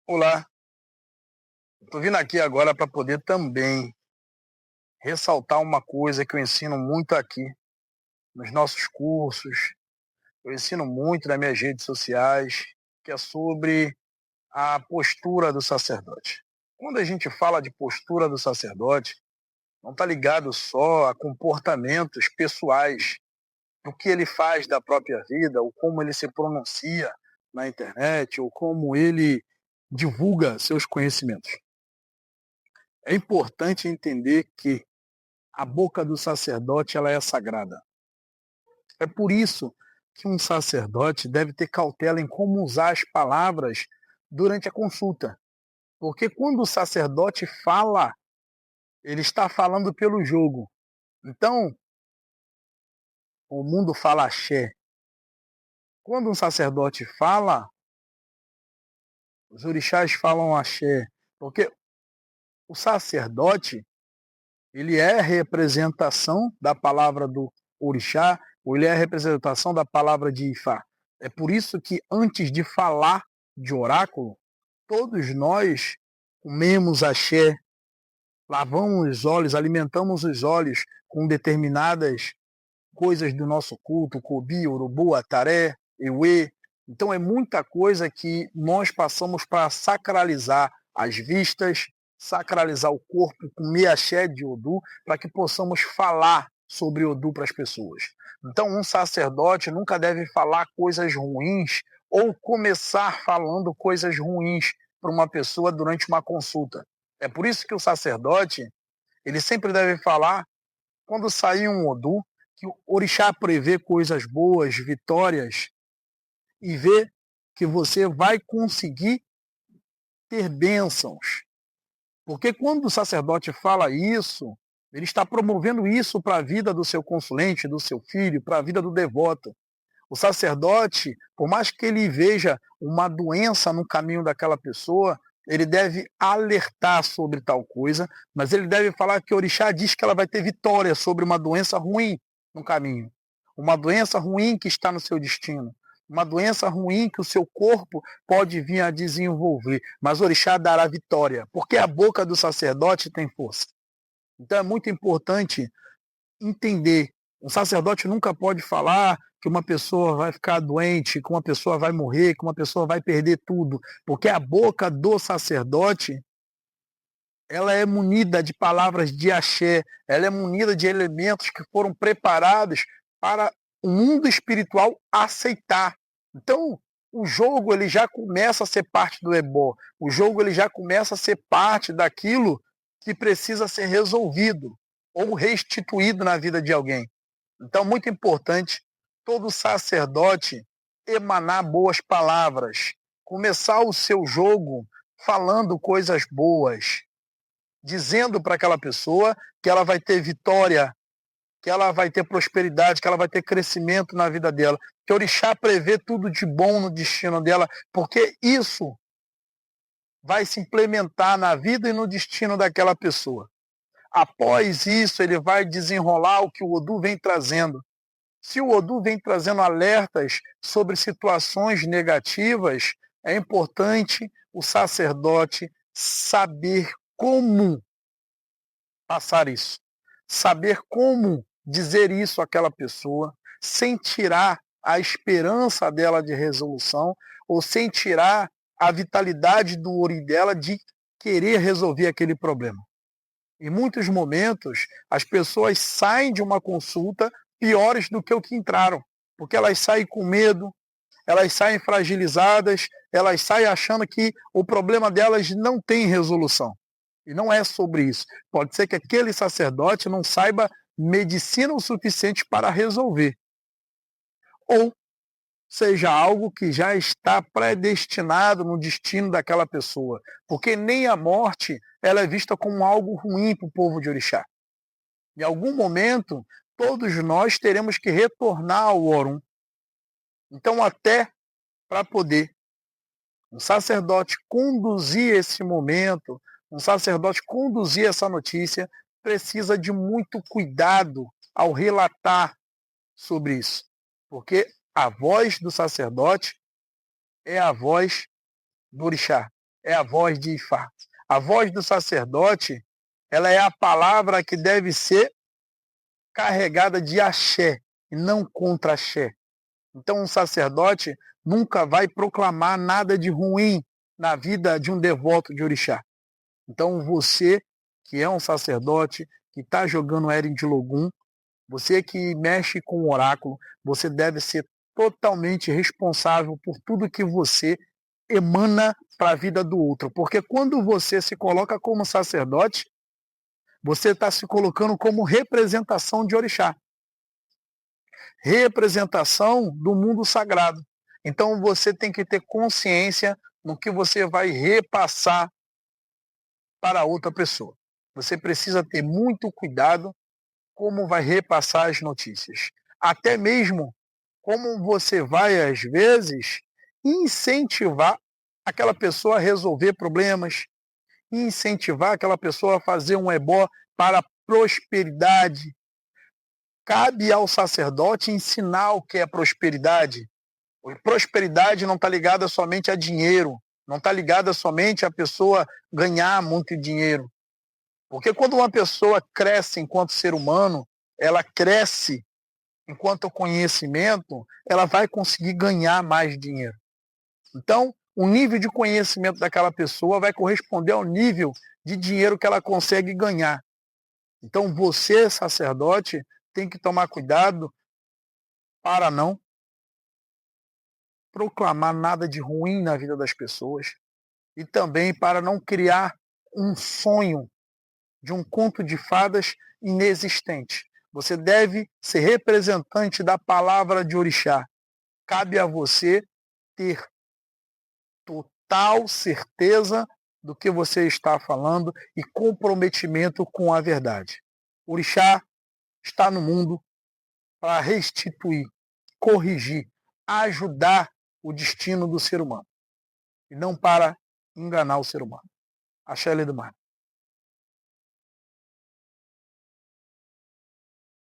Olá, estou vindo aqui agora para poder também ressaltar uma coisa que eu ensino muito aqui nos nossos cursos, eu ensino muito nas minhas redes sociais, que é sobre a postura do sacerdote. Quando a gente fala de postura do sacerdote, não está ligado só a comportamentos pessoais, do que ele faz da própria vida, ou como ele se pronuncia na internet, ou como ele divulga seus conhecimentos. É importante entender que a boca do sacerdote ela é sagrada. É por isso que um sacerdote deve ter cautela em como usar as palavras durante a consulta. Porque quando o sacerdote fala, ele está falando pelo jogo. Então, o mundo fala axé. Quando um sacerdote fala, os orixás falam axé. Porque o sacerdote, ele é representação da palavra do orixá, ou ele é representação da palavra de Ifá. É por isso que antes de falar de oráculo, todos nós comemos axé, lavamos os olhos, alimentamos os olhos com determinadas coisas do nosso culto, cobi, urubu, ataré, euê. Então é muita coisa que nós passamos para sacralizar as vistas, sacralizar o corpo, comer axé de Odu, para que possamos falar sobre Odu para as pessoas. Então um sacerdote nunca deve falar coisas ruins ou começar falando coisas ruins para uma pessoa durante uma consulta. É por isso que o sacerdote, ele sempre deve falar quando sair um Odu, que o orixá prevê coisas boas, vitórias, e vê que você vai conseguir ter bênçãos. Porque quando o sacerdote fala isso, ele está promovendo isso para a vida do seu consulente, do seu filho, para a vida do devoto. O sacerdote, por mais que ele veja uma doença no caminho daquela pessoa, ele deve alertar sobre tal coisa, mas ele deve falar que o orixá diz que ela vai ter vitória sobre uma doença ruim no caminho. Uma doença ruim que está no seu destino. Uma doença ruim que o seu corpo pode vir a desenvolver. Mas o orixá dará vitória, porque a boca do sacerdote tem força. Então é muito importante entender. Um sacerdote nunca pode falar que uma pessoa vai ficar doente, que uma pessoa vai morrer, que uma pessoa vai perder tudo, porque a boca do sacerdote, ela é munida de palavras de axé, ela é munida de elementos que foram preparados para o mundo espiritual aceitar. Então, o jogo ele já começa a ser parte do ebó, o jogo ele já começa a ser parte daquilo que precisa ser resolvido ou restituído na vida de alguém. Então, muito importante todo sacerdote emanar boas palavras, começar o seu jogo falando coisas boas, dizendo para aquela pessoa que ela vai ter vitória, que ela vai ter prosperidade, que ela vai ter crescimento na vida dela, que o orixá prevê tudo de bom no destino dela, porque isso vai se implementar na vida e no destino daquela pessoa. Após isso, ele vai desenrolar o que o Odu vem trazendo. Se o Odu vem trazendo alertas sobre situações negativas, é importante o sacerdote saber como passar isso, saber como dizer isso àquela pessoa, sem tirar a esperança dela de resolução, ou sem tirar a vitalidade do ori dela de querer resolver aquele problema. Em muitos momentos, as pessoas saem de uma consulta piores do que o que entraram, porque elas saem com medo, elas saem fragilizadas, elas saem achando que o problema delas não tem resolução. E não é sobre isso. Pode ser que aquele sacerdote não saiba medicina o suficiente para resolver. Ou seja algo que já está predestinado no destino daquela pessoa. Porque nem a morte ela é vista como algo ruim para o povo de Orixá. Em algum momento, todos nós teremos que retornar ao Orum. Então, até para poder um sacerdote conduzir esse momento, um sacerdote conduzir essa notícia, precisa de muito cuidado ao relatar sobre isso. Porque a voz do sacerdote é a voz do orixá, é a voz de Ifá. A voz do sacerdote, ela é a palavra que deve ser carregada de axé e não contra axé. Então, um sacerdote nunca vai proclamar nada de ruim na vida de um devoto de orixá. Então, você que é um sacerdote, que está jogando Eren de Logum, você que mexe com o oráculo, você deve ser totalmente responsável por tudo que você emana para a vida do outro. Porque quando você se coloca como sacerdote, você está se colocando como representação de orixá. Representação do mundo sagrado. Então você tem que ter consciência no que você vai repassar para outra pessoa. Você precisa ter muito cuidado como vai repassar as notícias. Até mesmo como você vai, às vezes, incentivar aquela pessoa a resolver problemas, incentivar aquela pessoa a fazer um ebó para prosperidade. Cabe ao sacerdote ensinar o que é prosperidade. Prosperidade não está ligada somente a dinheiro, não está ligada somente a pessoa ganhar muito dinheiro. Porque quando uma pessoa cresce enquanto ser humano, ela cresce enquanto conhecimento, ela vai conseguir ganhar mais dinheiro. Então, o nível de conhecimento daquela pessoa vai corresponder ao nível de dinheiro que ela consegue ganhar. Então, você, sacerdote, tem que tomar cuidado para não proclamar nada de ruim na vida das pessoas e também para não criar um sonho de um conto de fadas inexistente. Você deve ser representante da palavra de orixá. Cabe a você ter total certeza do que você está falando e comprometimento com a verdade. O orixá está no mundo para restituir, corrigir, ajudar o destino do ser humano e não para enganar o ser humano. Axé, Lei do Mar.